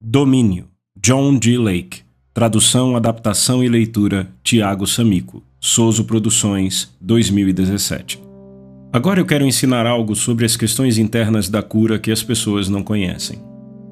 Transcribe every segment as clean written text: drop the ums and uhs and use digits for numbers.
Domínio, John G. Lake. Tradução, adaptação e leitura, Tiago Samico. Soso Produções, 2017. Agora eu quero ensinar algo sobre as questões internas da cura que as pessoas não conhecem.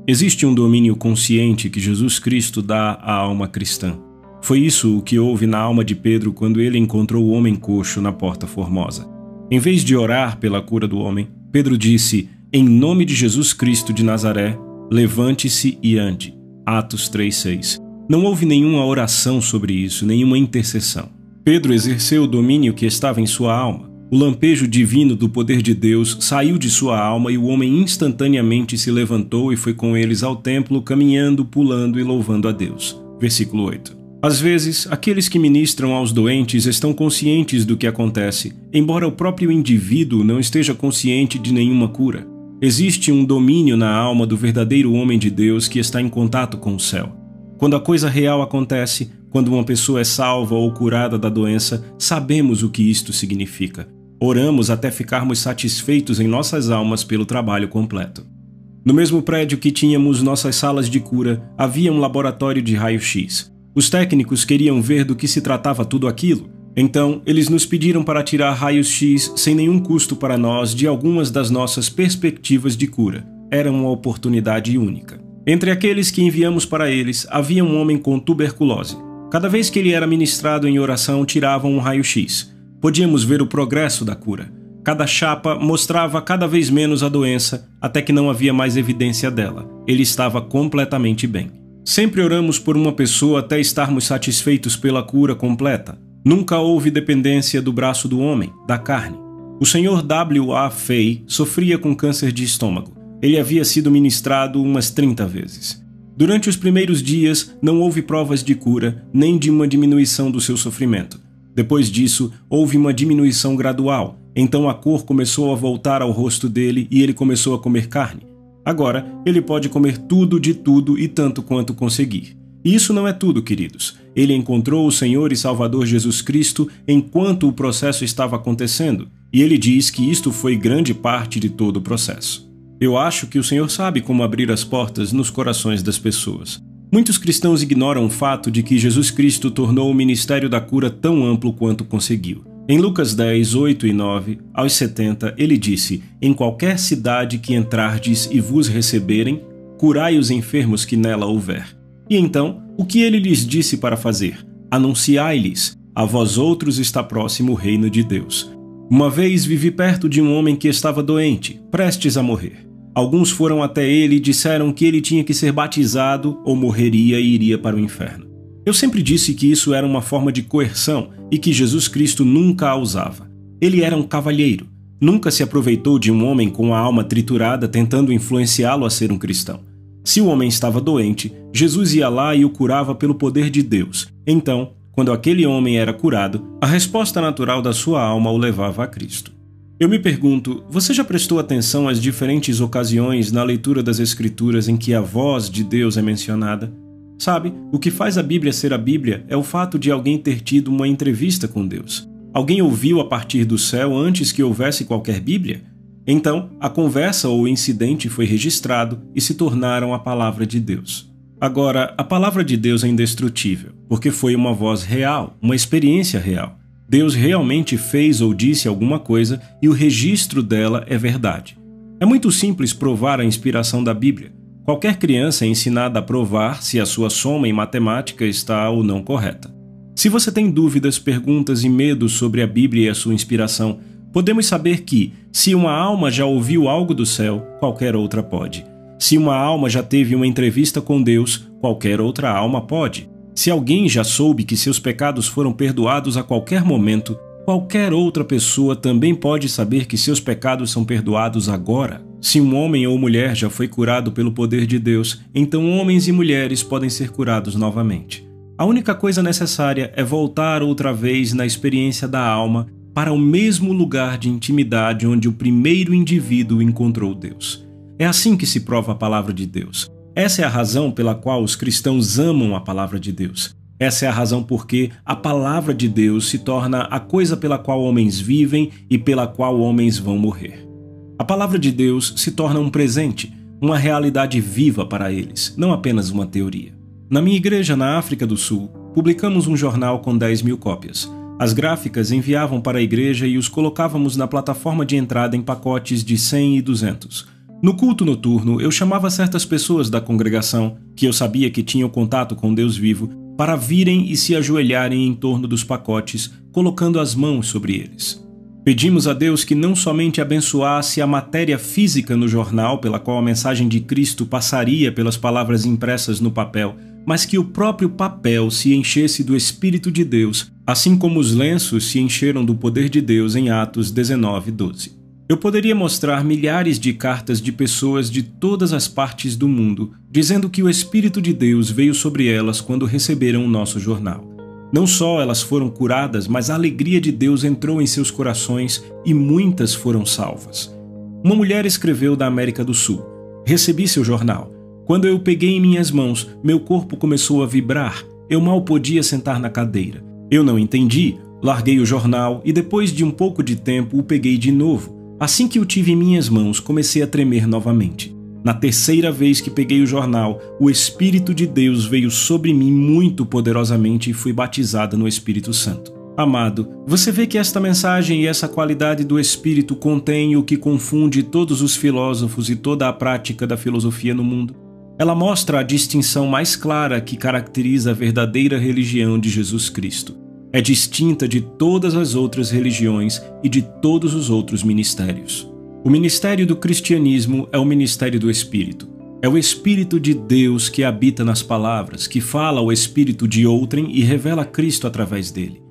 Existe um domínio consciente que Jesus Cristo dá à alma cristã. Foi isso o que houve na alma de Pedro quando ele encontrou o homem coxo na Porta Formosa. Em vez de orar pela cura do homem, Pedro disse: "Em nome de Jesus Cristo de Nazaré, levante-se e ande." Atos 3:6. Não houve nenhuma oração sobre isso, nenhuma intercessão. Pedro exerceu o domínio que estava em sua alma. O lampejo divino do poder de Deus saiu de sua alma e o homem instantaneamente se levantou e foi com eles ao templo, caminhando, pulando e louvando a Deus. Versículo 8. Às vezes, aqueles que ministram aos doentes estão conscientes do que acontece, embora o próprio indivíduo não esteja consciente de nenhuma cura. Existe um domínio na alma do verdadeiro homem de Deus que está em contato com o céu. Quando a coisa real acontece, quando uma pessoa é salva ou curada da doença, sabemos o que isto significa. Oramos até ficarmos satisfeitos em nossas almas pelo trabalho completo. No mesmo prédio que tínhamos nossas salas de cura, havia um laboratório de raio-x. Os técnicos queriam ver do que se tratava tudo aquilo. Então, eles nos pediram para tirar raios-x sem nenhum custo para nós de algumas das nossas perspectivas de cura. Era uma oportunidade única. Entre aqueles que enviamos para eles, havia um homem com tuberculose. Cada vez que ele era ministrado em oração, tiravam um raio-x. Podíamos ver o progresso da cura. Cada chapa mostrava cada vez menos a doença, até que não havia mais evidência dela. Ele estava completamente bem. Sempre oramos por uma pessoa até estarmos satisfeitos pela cura completa. Nunca houve dependência do braço do homem, da carne. O Sr. W. A. Fay sofria com câncer de estômago. Ele havia sido ministrado umas 30 vezes. Durante os primeiros dias, não houve provas de cura, nem de uma diminuição do seu sofrimento. Depois disso, houve uma diminuição gradual. Então a cor começou a voltar ao rosto dele e ele começou a comer carne. Agora, ele pode comer tudo de tudo e tanto quanto conseguir. E isso não é tudo, queridos. Ele encontrou o Senhor e Salvador Jesus Cristo enquanto o processo estava acontecendo, e ele diz que isto foi grande parte de todo o processo. Eu acho que o Senhor sabe como abrir as portas nos corações das pessoas. Muitos cristãos ignoram o fato de que Jesus Cristo tornou o ministério da cura tão amplo quanto conseguiu. Em Lucas 10, 8 e 9, aos 70, ele disse: "Em qualquer cidade que entrardes e vos receberem, curai os enfermos que nela houver." E então, o que ele lhes disse para fazer? Anunciai-lhes: "A vós outros está próximo o reino de Deus." Uma vez vivi perto de um homem que estava doente, prestes a morrer. Alguns foram até ele e disseram que ele tinha que ser batizado ou morreria e iria para o inferno. Eu sempre disse que isso era uma forma de coerção e que Jesus Cristo nunca a usava. Ele era um cavalheiro. Nunca se aproveitou de um homem com a alma triturada tentando influenciá-lo a ser um cristão. Se o homem estava doente, Jesus ia lá e o curava pelo poder de Deus. Então, quando aquele homem era curado, a resposta natural da sua alma o levava a Cristo. Eu me pergunto, você já prestou atenção às diferentes ocasiões na leitura das Escrituras em que a voz de Deus é mencionada? Sabe, o que faz a Bíblia ser a Bíblia é o fato de alguém ter tido uma entrevista com Deus. Alguém ouviu a partir do céu antes que houvesse qualquer Bíblia? Então, a conversa ou o incidente foi registrado e se tornaram a palavra de Deus. Agora, a palavra de Deus é indestrutível, porque foi uma voz real, uma experiência real. Deus realmente fez ou disse alguma coisa e o registro dela é verdade. É muito simples provar a inspiração da Bíblia. Qualquer criança é ensinada a provar se a sua soma em matemática está ou não correta. Se você tem dúvidas, perguntas e medos sobre a Bíblia e a sua inspiração, podemos saber que, se uma alma já ouviu algo do céu, qualquer outra pode. Se uma alma já teve uma entrevista com Deus, qualquer outra alma pode. Se alguém já soube que seus pecados foram perdoados a qualquer momento, qualquer outra pessoa também pode saber que seus pecados são perdoados agora. Se um homem ou mulher já foi curado pelo poder de Deus, então homens e mulheres podem ser curados novamente. A única coisa necessária é voltar outra vez na experiência da alma para o mesmo lugar de intimidade onde o primeiro indivíduo encontrou Deus. É assim que se prova a palavra de Deus. Essa é a razão pela qual os cristãos amam a palavra de Deus. Essa é a razão porque a palavra de Deus se torna a coisa pela qual homens vivem e pela qual homens vão morrer. A palavra de Deus se torna um presente, uma realidade viva para eles, não apenas uma teoria. Na minha igreja na África do Sul, publicamos um jornal com 10.000 cópias. As gráficas enviavam para a igreja e os colocávamos na plataforma de entrada em pacotes de 100 e 200. No culto noturno, eu chamava certas pessoas da congregação, que eu sabia que tinham contato com Deus vivo, para virem e se ajoelharem em torno dos pacotes, colocando as mãos sobre eles. Pedimos a Deus que não somente abençoasse a matéria física no jornal, pela qual a mensagem de Cristo passaria pelas palavras impressas no papel, mas que o próprio papel se enchesse do Espírito de Deus, assim como os lenços se encheram do poder de Deus em Atos 19:12. Eu poderia mostrar milhares de cartas de pessoas de todas as partes do mundo, dizendo que o Espírito de Deus veio sobre elas quando receberam o nosso jornal. Não só elas foram curadas, mas a alegria de Deus entrou em seus corações e muitas foram salvas. Uma mulher escreveu da América do Sul: "Recebi seu jornal. Quando eu o peguei em minhas mãos, meu corpo começou a vibrar. Eu mal podia sentar na cadeira. Eu não entendi, larguei o jornal e depois de um pouco de tempo o peguei de novo. Assim que o tive em minhas mãos, comecei a tremer novamente. Na terceira vez que peguei o jornal, o Espírito de Deus veio sobre mim muito poderosamente e fui batizada no Espírito Santo." Amado, você vê que esta mensagem e essa qualidade do Espírito contém o que confunde todos os filósofos e toda a prática da filosofia no mundo? Ela mostra a distinção mais clara que caracteriza a verdadeira religião de Jesus Cristo. É distinta de todas as outras religiões e de todos os outros ministérios. O ministério do cristianismo é o ministério do Espírito. É o Espírito de Deus que habita nas palavras, que fala ao espírito de outrem e revela Cristo através dele.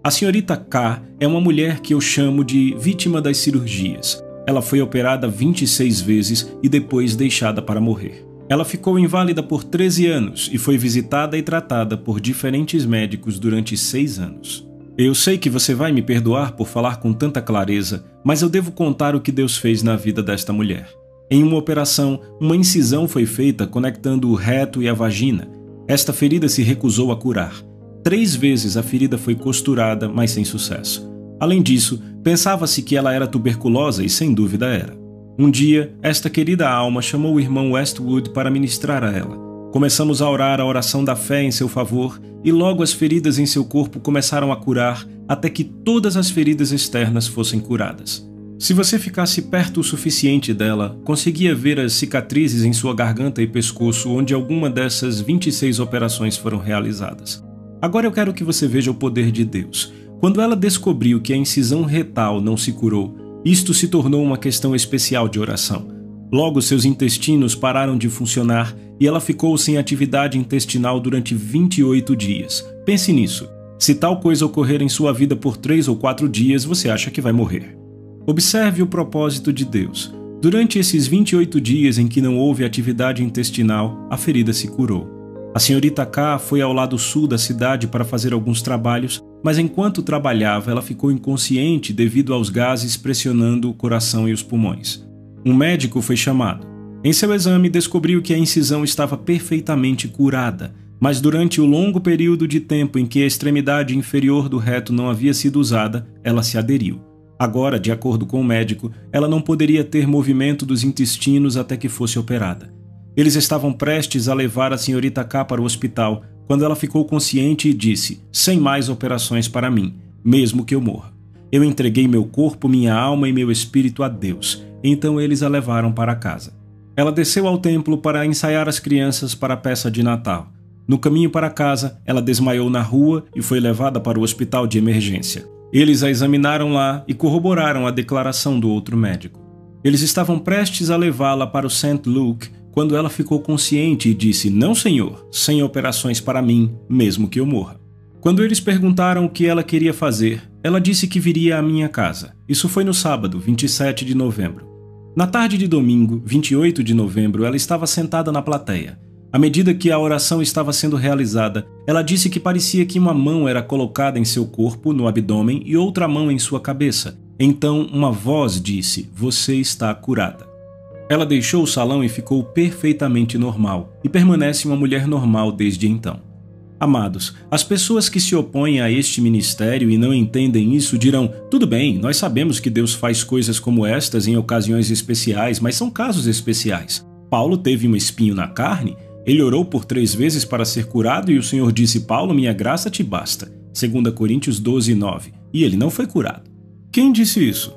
A senhorita K é uma mulher que eu chamo de vítima das cirurgias. Ela foi operada 26 vezes e depois deixada para morrer. Ela ficou inválida por 13 anos e foi visitada e tratada por diferentes médicos durante 6 anos. Eu sei que você vai me perdoar por falar com tanta clareza, mas eu devo contar o que Deus fez na vida desta mulher. Em uma operação, uma incisão foi feita conectando o reto e a vagina. Esta ferida se recusou a curar. 3 vezes a ferida foi costurada, mas sem sucesso. Além disso, pensava-se que ela era tuberculosa e sem dúvida era. Um dia, esta querida alma chamou o irmão Westwood para ministrar a ela. Começamos a orar a oração da fé em seu favor e logo as feridas em seu corpo começaram a curar até que todas as feridas externas fossem curadas. Se você ficasse perto o suficiente dela, conseguia ver as cicatrizes em sua garganta e pescoço onde alguma dessas 26 operações foram realizadas. Agora eu quero que você veja o poder de Deus. Quando ela descobriu que a incisão retal não se curou, isto se tornou uma questão especial de oração. Logo, seus intestinos pararam de funcionar e ela ficou sem atividade intestinal durante 28 dias. Pense nisso. Se tal coisa ocorrer em sua vida por 3 ou 4 dias, você acha que vai morrer. Observe o propósito de Deus. Durante esses 28 dias em que não houve atividade intestinal, a ferida se curou. A senhorita K foi ao lado sul da cidade para fazer alguns trabalhos, mas enquanto trabalhava, ela ficou inconsciente devido aos gases pressionando o coração e os pulmões. Um médico foi chamado. Em seu exame, descobriu que a incisão estava perfeitamente curada, mas durante o longo período de tempo em que a extremidade inferior do reto não havia sido usada, ela se aderiu. Agora, de acordo com o médico, ela não poderia ter movimento dos intestinos até que fosse operada. Eles estavam prestes a levar a senhorita K para o hospital, quando ela ficou consciente e disse: "Sem mais operações para mim, mesmo que eu morra. Eu entreguei meu corpo, minha alma e meu espírito a Deus." Então eles a levaram para casa. Ela desceu ao templo para ensaiar as crianças para a peça de Natal. No caminho para casa, ela desmaiou na rua e foi levada para o hospital de emergência. Eles a examinaram lá e corroboraram a declaração do outro médico. Eles estavam prestes a levá-la para o St. Luke quando ela ficou consciente e disse: "Não, senhor, sem operações para mim, mesmo que eu morra." Quando eles perguntaram o que ela queria fazer, ela disse que viria à minha casa. Isso foi no sábado, 27 de novembro. Na tarde de domingo, 28 de novembro, ela estava sentada na plateia. À medida que a oração estava sendo realizada, ela disse que parecia que uma mão era colocada em seu corpo, no abdômen, e outra mão em sua cabeça. Então uma voz disse: "Você está curada." Ela deixou o salão e ficou perfeitamente normal, e permanece uma mulher normal desde então. Amados, as pessoas que se opõem a este ministério e não entendem isso dirão: "Tudo bem, nós sabemos que Deus faz coisas como estas em ocasiões especiais, mas são casos especiais." Paulo teve um espinho na carne? Ele orou por 3 vezes para ser curado e o Senhor disse: Paulo, minha graça te basta. 2 Coríntios 12:9. E ele não foi curado. Quem disse isso?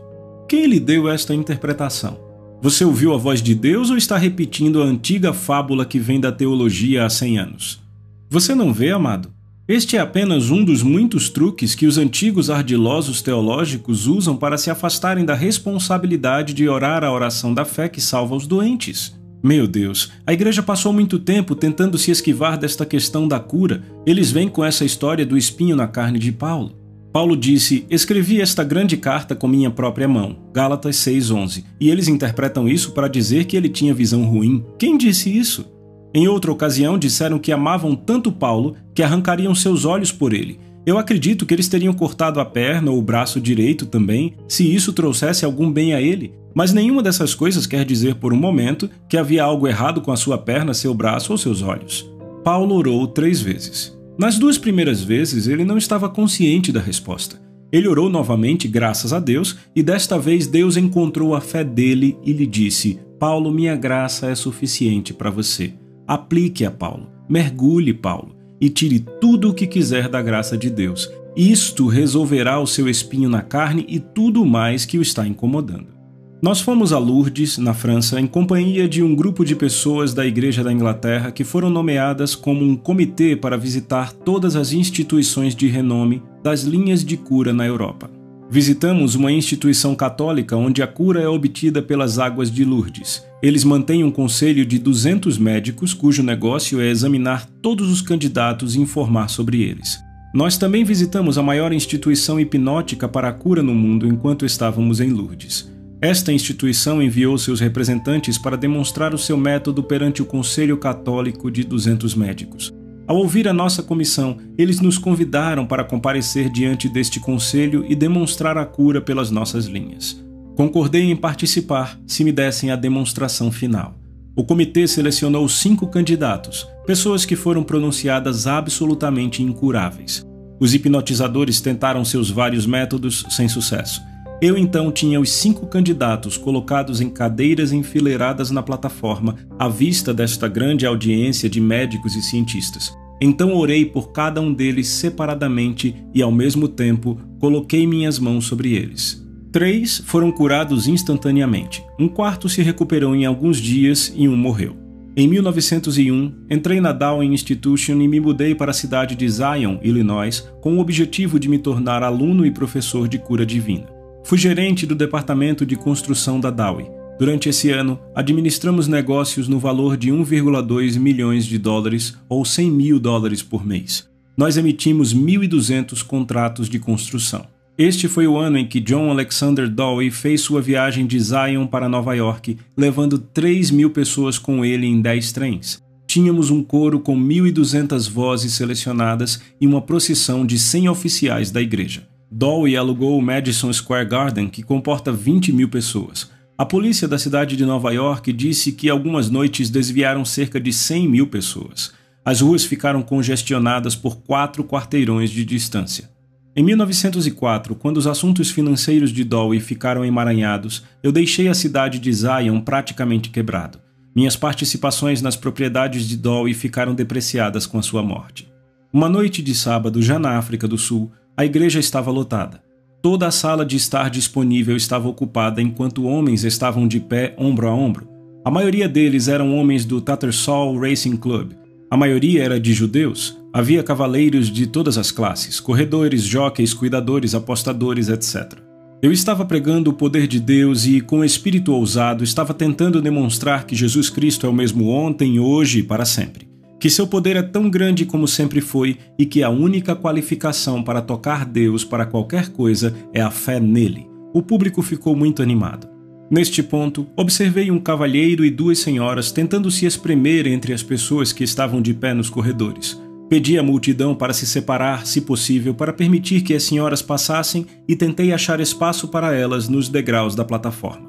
Quem lhe deu esta interpretação? Você ouviu a voz de Deus ou está repetindo a antiga fábula que vem da teologia há 100 anos? Você não vê, amado? Este é apenas um dos muitos truques que os antigos ardilosos teológicos usam para se afastarem da responsabilidade de orar a oração da fé que salva os doentes. Meu Deus, a igreja passou muito tempo tentando se esquivar desta questão da cura. Eles vêm com essa história do espinho na carne de Paulo. Paulo disse: escrevi esta grande carta com minha própria mão, Gálatas 6:11, e eles interpretam isso para dizer que ele tinha visão ruim. Quem disse isso? Em outra ocasião disseram que amavam tanto Paulo que arrancariam seus olhos por ele. Eu acredito que eles teriam cortado a perna ou o braço direito também, se isso trouxesse algum bem a ele. Mas nenhuma dessas coisas quer dizer por um momento que havia algo errado com a sua perna, seu braço ou seus olhos. Paulo orou 3 vezes. Nas 2 primeiras vezes, ele não estava consciente da resposta. Ele orou novamente, graças a Deus, e desta vez Deus encontrou a fé dele e lhe disse: Paulo, minha graça é suficiente para você. Aplique a Paulo, mergulhe Paulo, e tire tudo o que quiser da graça de Deus. Isto resolverá o seu espinho na carne e tudo mais que o está incomodando. Nós fomos a Lourdes, na França, em companhia de um grupo de pessoas da Igreja da Inglaterra que foram nomeadas como um comitê para visitar todas as instituições de renome das linhas de cura na Europa. Visitamos uma instituição católica onde a cura é obtida pelas águas de Lourdes. Eles mantêm um conselho de 200 médicos cujo negócio é examinar todos os candidatos e informar sobre eles. Nós também visitamos a maior instituição hipnótica para a cura no mundo enquanto estávamos em Lourdes. Esta instituição enviou seus representantes para demonstrar o seu método perante o Conselho Católico de 200 médicos. Ao ouvir a nossa comissão, eles nos convidaram para comparecer diante deste conselho e demonstrar a cura pelas nossas linhas. Concordei em participar se me dessem a demonstração final. O comitê selecionou 5 candidatos, pessoas que foram pronunciadas absolutamente incuráveis. Os hipnotizadores tentaram seus vários métodos sem sucesso. Eu então tinha os 5 candidatos colocados em cadeiras enfileiradas na plataforma, à vista desta grande audiência de médicos e cientistas. Então orei por cada um deles separadamente e, ao mesmo tempo, coloquei minhas mãos sobre eles. 3 foram curados instantaneamente, um quarto se recuperou em alguns dias e um morreu. Em 1901, entrei na Downing Institution e me mudei para a cidade de Zion, Illinois, com o objetivo de me tornar aluno e professor de cura divina. Fui gerente do departamento de construção da Dowie. Durante esse ano, administramos negócios no valor de 1,2 milhões de dólares ou 100 mil dólares por mês. Nós emitimos 1.200 contratos de construção. Este foi o ano em que John Alexander Dowie fez sua viagem de Zion para Nova York, levando 3.000 pessoas com ele em 10 trens. Tínhamos um coro com 1.200 vozes selecionadas e uma procissão de 100 oficiais da igreja. Dowie alugou o Madison Square Garden, que comporta 20.000 pessoas. A polícia da cidade de Nova York disse que algumas noites desviaram cerca de 100.000 pessoas. As ruas ficaram congestionadas por 4 quarteirões de distância. Em 1904, quando os assuntos financeiros de Dowie ficaram emaranhados, eu deixei a cidade de Zion praticamente quebrado. Minhas participações nas propriedades de Dowie ficaram depreciadas com a sua morte. Uma noite de sábado, já na África do Sul, a igreja estava lotada. Toda a sala de estar disponível estava ocupada enquanto homens estavam de pé ombro a ombro. A maioria deles eram homens do Tattersall Racing Club. A maioria era de judeus. Havia cavaleiros de todas as classes, corredores, jockeys, cuidadores, apostadores, etc. Eu estava pregando o poder de Deus e, com espírito ousado, estava tentando demonstrar que Jesus Cristo é o mesmo ontem, hoje e para sempre. Que seu poder é tão grande como sempre foi e que a única qualificação para tocar Deus para qualquer coisa é a fé nele. O público ficou muito animado. Neste ponto, observei um cavalheiro e 2 senhoras tentando se espremer entre as pessoas que estavam de pé nos corredores. Pedi à multidão para se separar, se possível, para permitir que as senhoras passassem e tentei achar espaço para elas nos degraus da plataforma.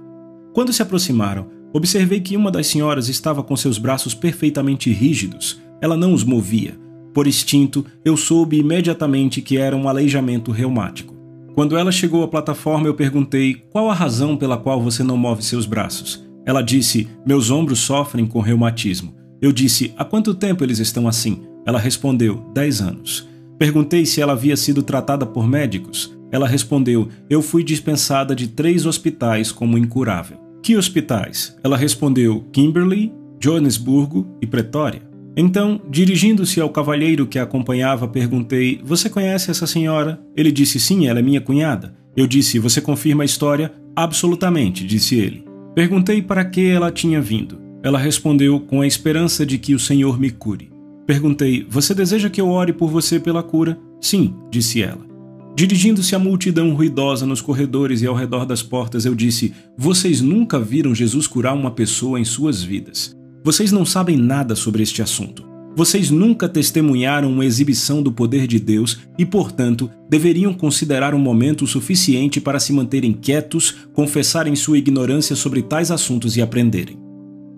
Quando se aproximaram, observei que uma das senhoras estava com seus braços perfeitamente rígidos. Ela não os movia. Por instinto, eu soube imediatamente que era um aleijamento reumático. Quando ela chegou à plataforma, eu perguntei: qual a razão pela qual você não move seus braços? Ela disse: meus ombros sofrem com reumatismo. Eu disse: há quanto tempo eles estão assim? Ela respondeu: 10 anos. Perguntei se ela havia sido tratada por médicos. Ela respondeu: eu fui dispensada de 3 hospitais como incurável. Que hospitais? Ela respondeu: Kimberley, Joanesburgo e Pretória. Então, dirigindo-se ao cavalheiro que a acompanhava, perguntei: você conhece essa senhora? Ele disse: sim, ela é minha cunhada. Eu disse: você confirma a história? Absolutamente, disse ele. Perguntei para que ela tinha vindo. Ela respondeu: com a esperança de que o Senhor me cure. Perguntei: você deseja que eu ore por você pela cura? Sim, disse ela. Dirigindo-se à multidão ruidosa nos corredores e ao redor das portas, eu disse: vocês nunca viram Jesus curar uma pessoa em suas vidas. Vocês não sabem nada sobre este assunto. Vocês nunca testemunharam uma exibição do poder de Deus e, portanto, deveriam considerar um momento suficiente para se manterem quietos, confessarem sua ignorância sobre tais assuntos e aprenderem.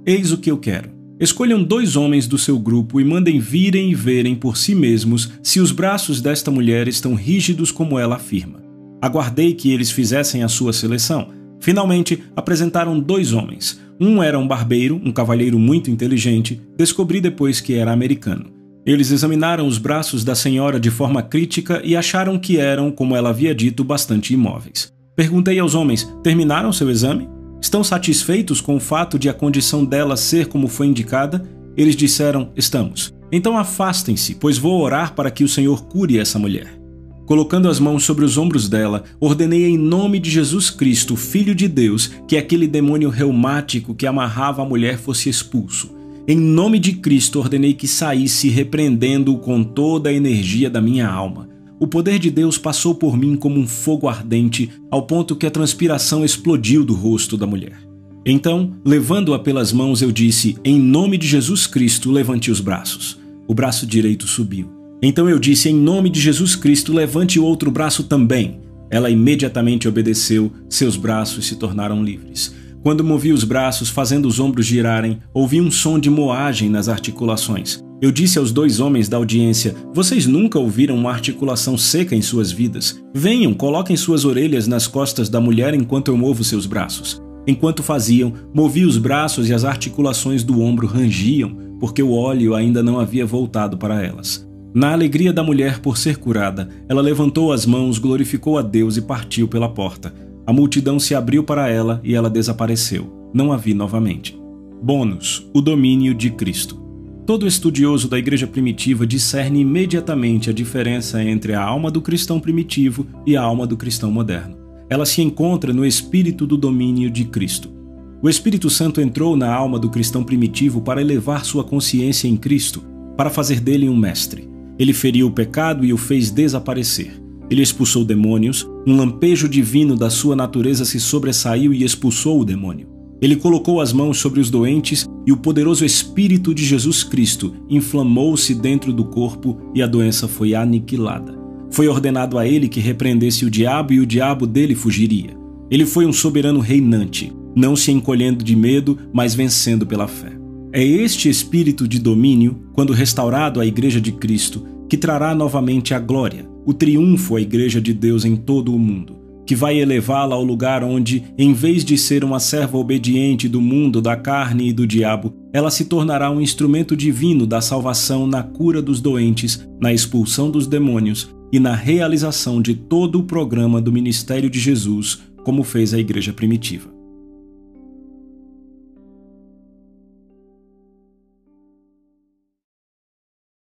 Eis o que eu quero. Escolham 2 homens do seu grupo e mandem virem e verem por si mesmos se os braços desta mulher estão rígidos como ela afirma. Aguardei que eles fizessem a sua seleção. Finalmente, apresentaram 2 homens. Um era um barbeiro, um cavalheiro muito inteligente. Descobri depois que era americano. Eles examinaram os braços da senhora de forma crítica e acharam que eram, como ela havia dito, bastante imóveis. Perguntei aos homens: terminaram seu exame? Estão satisfeitos com o fato de a condição dela ser como foi indicada? Eles disseram: estamos. Então afastem-se, pois vou orar para que o Senhor cure essa mulher. Colocando as mãos sobre os ombros dela, ordenei em nome de Jesus Cristo, Filho de Deus, que aquele demônio reumático que amarrava a mulher fosse expulso. Em nome de Cristo ordenei que saísse, repreendendo-o com toda a energia da minha alma. O poder de Deus passou por mim como um fogo ardente, ao ponto que a transpiração explodiu do rosto da mulher. Então, levando-a pelas mãos, eu disse: em nome de Jesus Cristo, levante os braços. O braço direito subiu. Então eu disse: em nome de Jesus Cristo, levante o outro braço também. Ela imediatamente obedeceu, seus braços se tornaram livres. Quando movi os braços, fazendo os ombros girarem, ouvi um som de moagem nas articulações. Eu disse aos 2 homens da audiência: vocês nunca ouviram uma articulação seca em suas vidas? Venham, coloquem suas orelhas nas costas da mulher enquanto eu movo seus braços. Enquanto faziam, movi os braços e as articulações do ombro rangiam, porque o óleo ainda não havia voltado para elas. Na alegria da mulher por ser curada, ela levantou as mãos, glorificou a Deus e partiu pela porta. A multidão se abriu para ela e ela desapareceu. Não a vi novamente. Bônus: o domínio de Cristo. Todo estudioso da igreja primitiva discerne imediatamente a diferença entre a alma do cristão primitivo e a alma do cristão moderno. Ela se encontra no espírito do domínio de Cristo. O Espírito Santo entrou na alma do cristão primitivo para elevar sua consciência em Cristo, para fazer dele um mestre. Ele feriu o pecado e o fez desaparecer. Ele expulsou demônios, um lampejo divino da sua natureza se sobressaiu e expulsou o demônio. Ele colocou as mãos sobre os doentes e o poderoso Espírito de Jesus Cristo inflamou-se dentro do corpo e a doença foi aniquilada. Foi ordenado a ele que repreendesse o diabo e o diabo dele fugiria. Ele foi um soberano reinante, não se encolhendo de medo, mas vencendo pela fé. É este espírito de domínio, quando restaurado à Igreja de Cristo, que trará novamente a glória, o triunfo à Igreja de Deus em todo o mundo, que vai elevá-la ao lugar onde, em vez de ser uma serva obediente do mundo, da carne e do diabo, ela se tornará um instrumento divino da salvação na cura dos doentes, na expulsão dos demônios e na realização de todo o programa do ministério de Jesus, como fez a Igreja primitiva.